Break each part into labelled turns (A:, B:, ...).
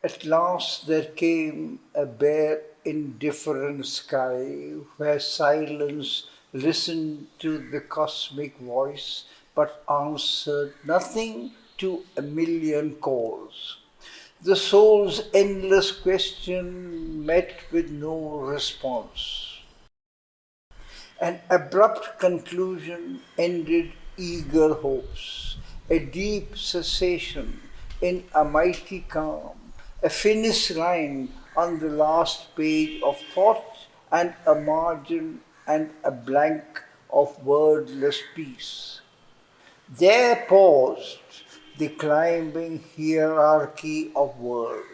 A: At last there came a bare, indifferent sky where silence listened to the cosmic voice but answered nothing to a million calls. The soul's endless question met with no response. An abrupt conclusion ended eager hopes, a deep cessation in a mighty calm, a finish line on the last page of thought, and a margin and a blank of wordless peace. There paused the climbing hierarchy of worlds.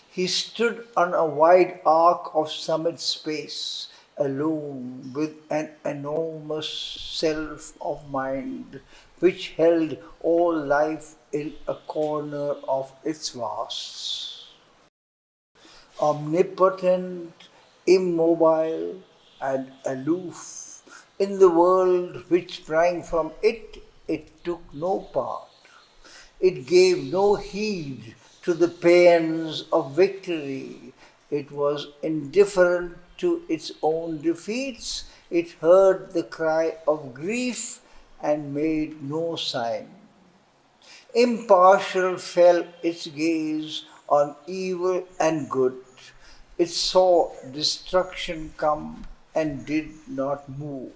A: He stood on a wide arc of summit space, alone with an enormous self of mind which held all life in a corner of its vasts. Omnipotent, immobile, and aloof, in the world which sprang from it, it took no part. It gave no heed to the paeans of victory. It was indifferent to its own defeats. It heard the cry of grief and made no sign. Impartial fell its gaze on evil and good. It saw destruction come and did not move.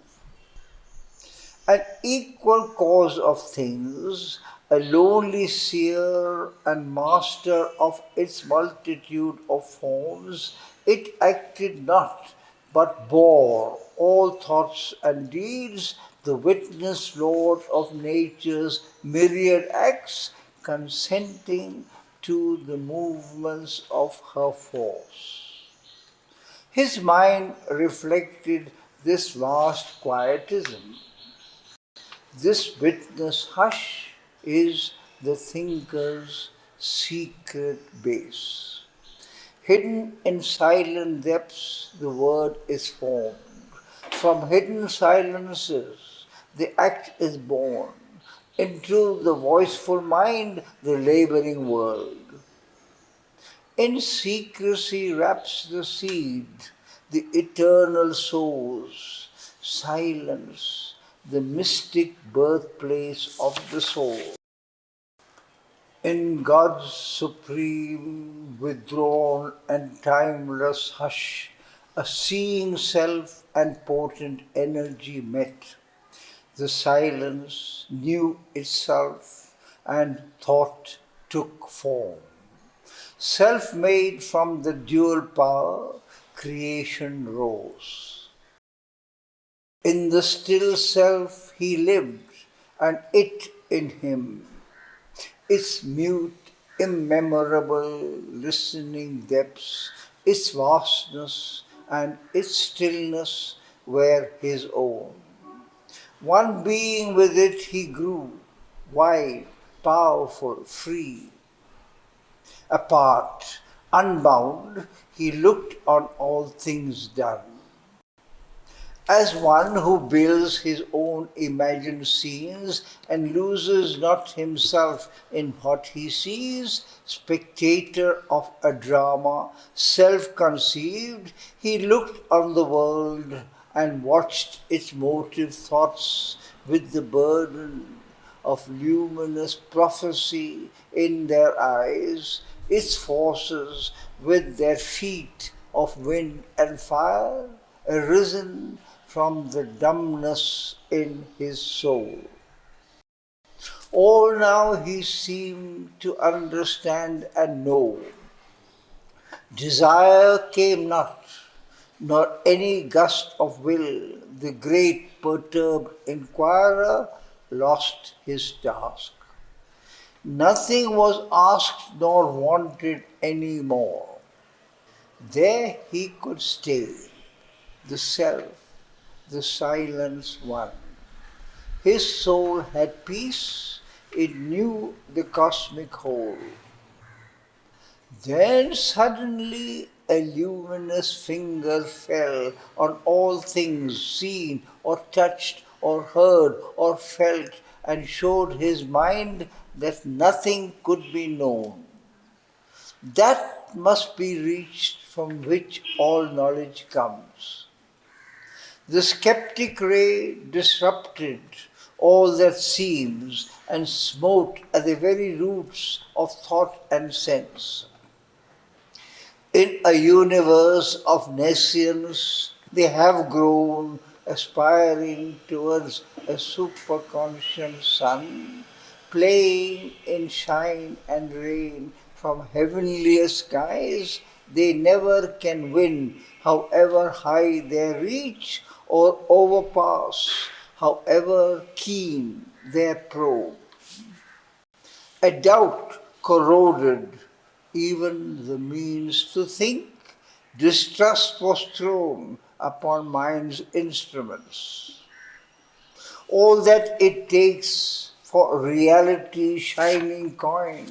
A: An equal cause of things, a lonely seer and master of its multitude of forms, it acted not, but bore all thoughts and deeds, the witness Lord of nature's myriad acts, consenting to the movements of her force. His mind reflected this vast quietism. This witness hush is the thinker's secret base. Hidden in silent depths, the word is formed. From hidden silences, the act is born. Into the voiceful mind, the laboring world. In secrecy wraps the seed, the eternal sows, silence, the mystic birthplace of the soul. In God's supreme, withdrawn, and timeless hush, a seeing self and potent energy met. The silence knew itself, and thought took form. Self made from the dual power, creation rose. In the still self he lived, and it in him. Its mute, immemorable, listening depths, its vastness and its stillness were his own. One being with it he grew, wide, powerful, free. Apart, unbound, he looked on all things done. As one who builds his own imagined scenes and loses not himself in what he sees, spectator of a drama, self-conceived, he looked on the world and watched its motive thoughts with the burden of luminous prophecy in their eyes, its forces with their feet of wind and fire, arisen from the dumbness in his soul. All now he seemed to understand and know. Desire came not, nor any gust of will. The great perturbed inquirer lost his task. Nothing was asked nor wanted any more. There he could stay, the self, the silence one. His soul had peace, it knew the cosmic whole. Then suddenly a luminous finger fell on all things seen or touched or heard or felt and showed his mind that nothing could be known. That must be reached from which all knowledge comes. The skeptic ray disrupted all that seems and smote at the very roots of thought and sense. In a universe of nations, they have grown, aspiring towards a superconscious sun, playing in shine and rain from heavenlier skies. They never can win, however high their reach, or overpass, however keen their probe. A doubt corroded even the means to think. Distrust was thrown upon mind's instruments. All that it takes for reality shining coin,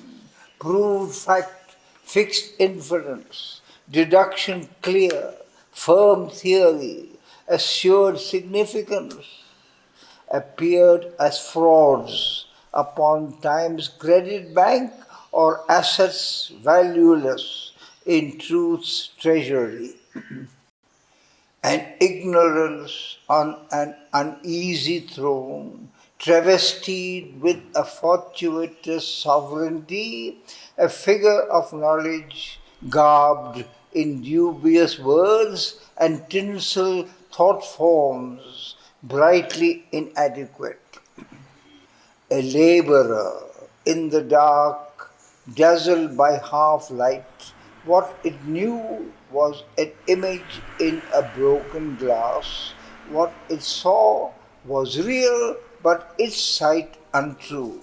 A: proved fact, fixed inference, deduction clear, firm theory, assured significance, appeared as frauds upon time's credit bank or assets valueless in truth's treasury. And ignorance on an uneasy throne, travestied with a fortuitous sovereignty, a figure of knowledge garbed in dubious words and tinsel thought forms, brightly inadequate. A laborer in the dark, dazzled by half light, what it knew was an image in a broken glass. What it saw was real, but its sight untrue.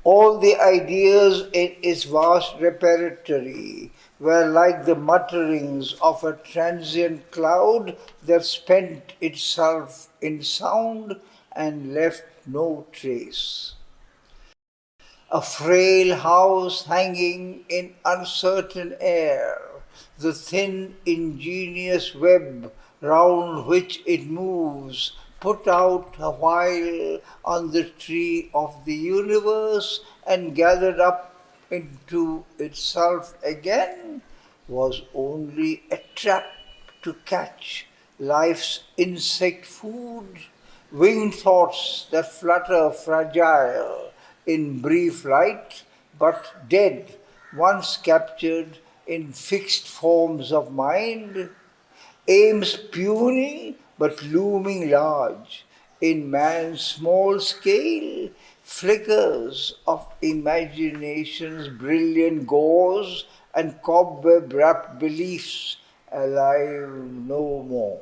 A: All the ideas in its vast repertory were like the mutterings of a transient cloud that spent itself in sound and left no trace. A frail house hanging in uncertain air, the thin ingenious web round which it moves, put out a while on the tree of the universe and gathered up into itself again, was only a trap to catch life's insect food, winged thoughts that flutter fragile in brief light, but dead once captured in fixed forms of mind, aims puny but looming large in man's small scale, flickers of imagination's brilliant gauze and cobweb-wrapped beliefs alive no more.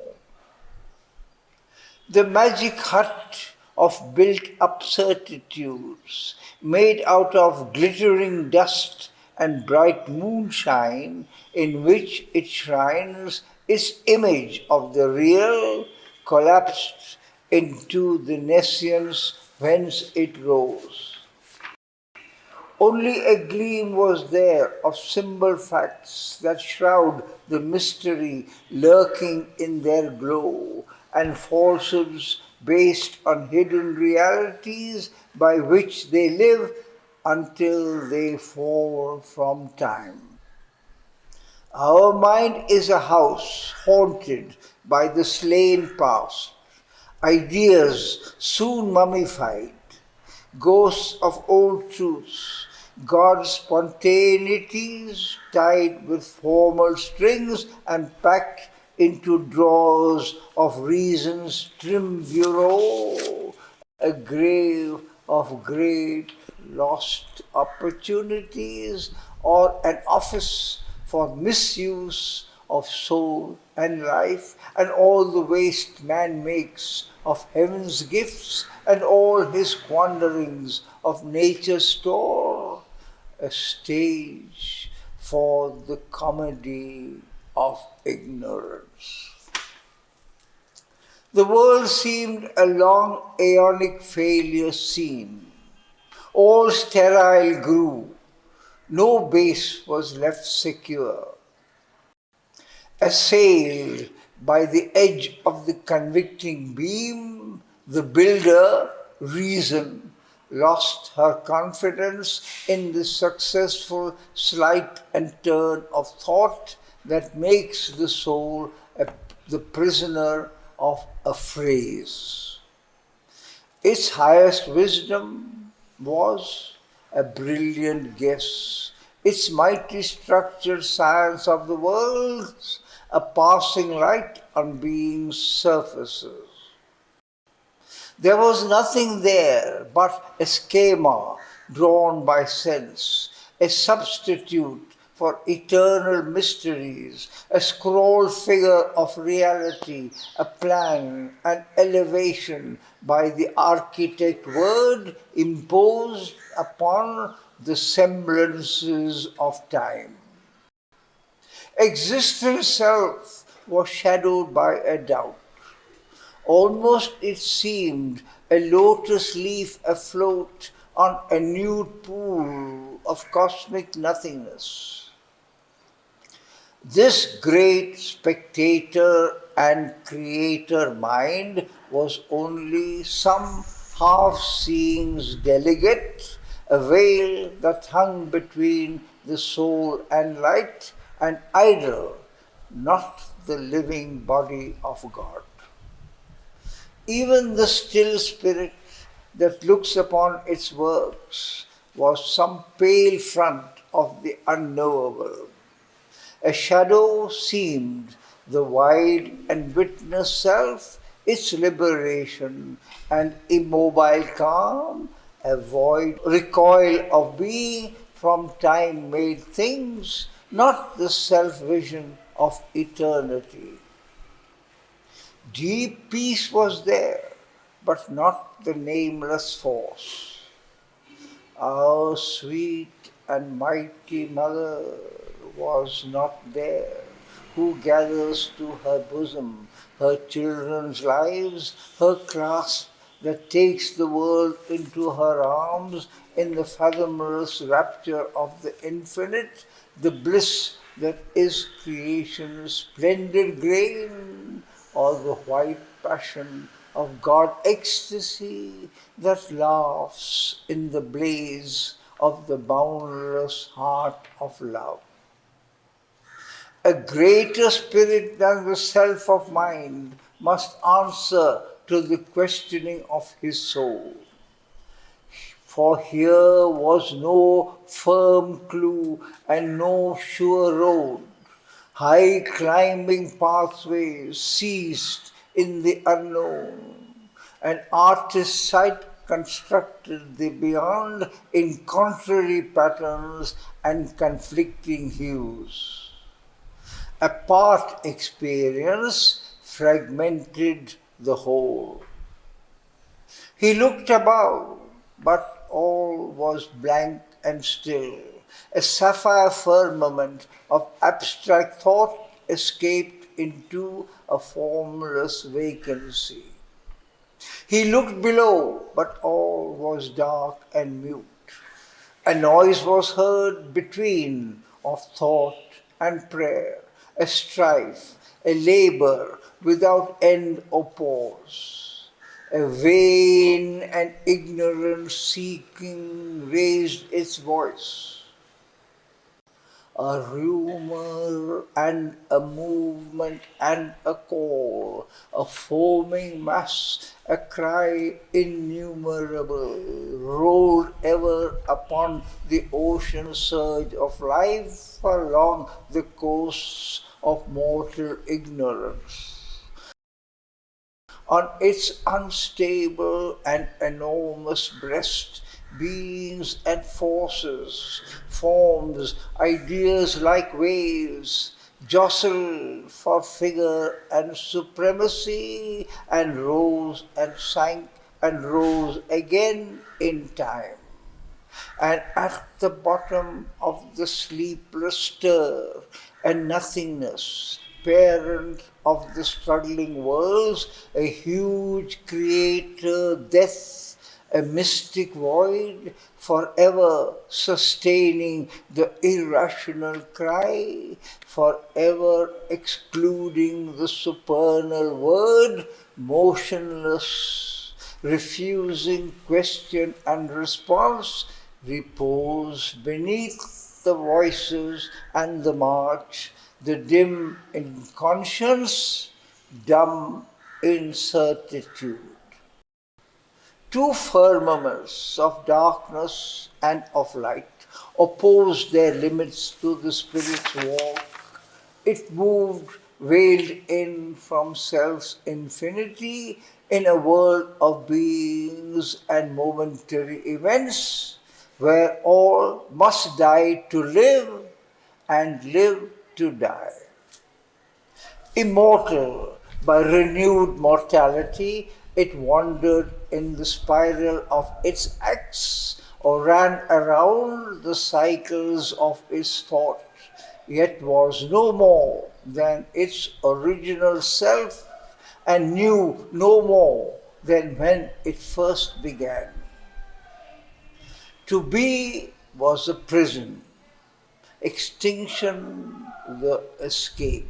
A: The magic hut of built-up certitudes, made out of glittering dust and bright moonshine, in which it shrines its image of the real, collapsed into the nescience whence it rose. Only a gleam was there of symbol facts that shroud the mystery lurking in their glow, and falsehoods based on hidden realities by which they live until they fall from time. Our mind is a house haunted by the slain past, ideas soon mummified, ghosts of old truths, God's spontaneities tied with formal strings and packed into drawers of reason's trim bureau, a grave of great lost opportunities, or an office for misuse of soul and life, and all the waste man makes of heaven's gifts and all his squanderings of nature's store, a stage for the comedy of ignorance. The world seemed a long aeonic failure scene. All sterile grew. No base was left secure. Assailed by the edge of the convicting beam, the builder, reason, lost her confidence in the successful sleight and turn of thought that makes the soul the prisoner of a phrase. Its highest wisdom was a brilliant guess. Its mighty structured science of the worlds, a passing light on being's surfaces. There was nothing there but a schema drawn by sense, a substitute for eternal mysteries, a scroll figure of reality, a plan, an elevation by the architect word imposed upon the semblances of time. Existence self was shadowed by a doubt. Almost it seemed a lotus leaf afloat on a nude pool of cosmic nothingness. This great spectator and creator mind was only some half-seeing's delegate, a veil that hung between the soul and light, an idol, not the living body of God. Even the still spirit that looks upon its works was some pale front of the unknowable. A shadow seemed the wide and witness self, its liberation and immobile calm, a void recoil of being from time-made things, not the self-vision of eternity. Deep peace was there, but not the nameless force. Our sweet and mighty mother was not there, who gathers to her bosom her children's lives, her clasp that takes the world into her arms in the fathomless rapture of the infinite, the bliss that is creation's splendid grain, or the white passion of God ecstasy that laughs in the blaze of the boundless heart of love. A greater spirit than the self of mind must answer to the questioning of his soul. For here was no firm clue and no sure road. High climbing pathways ceased in the unknown. An artist's sight constructed the beyond in contrary patterns and conflicting hues. A part experience fragmented the whole. He looked above, but all was blank and still. A sapphire firmament of abstract thought escaped into a formless vacancy. He looked below, but all was dark and mute. A noise was heard between of thought and prayer, a strife, a labor without end or pause. A vain and ignorant seeking raised its voice. A rumor and a movement and a call, a foaming mass, a cry innumerable, rolled ever upon the ocean surge of life along the coasts of mortal ignorance. On its unstable and enormous breast, beings and forces, forms, ideas like waves, jostled for figure and supremacy, and rose and sank and rose again in time. And at the bottom of the sleepless stir, a nothingness, parent of the struggling worlds, a huge creator, death, a mystic void, forever sustaining the irrational cry, forever excluding the supernal word, motionless, refusing question and response, repose beneath the voices and the march, the dim in conscience, dumb in certitude. Two firmaments of darkness and of light opposed their limits to the Spirit's walk. It moved, veiled in from self's infinity, in a world of beings and momentary events, where all must die to live and live to die. Immortal by renewed mortality, it wandered in the spiral of its acts or ran around the cycles of its thought, yet was no more than its original self and knew no more than when it first began. To be was a prison, extinction the escape.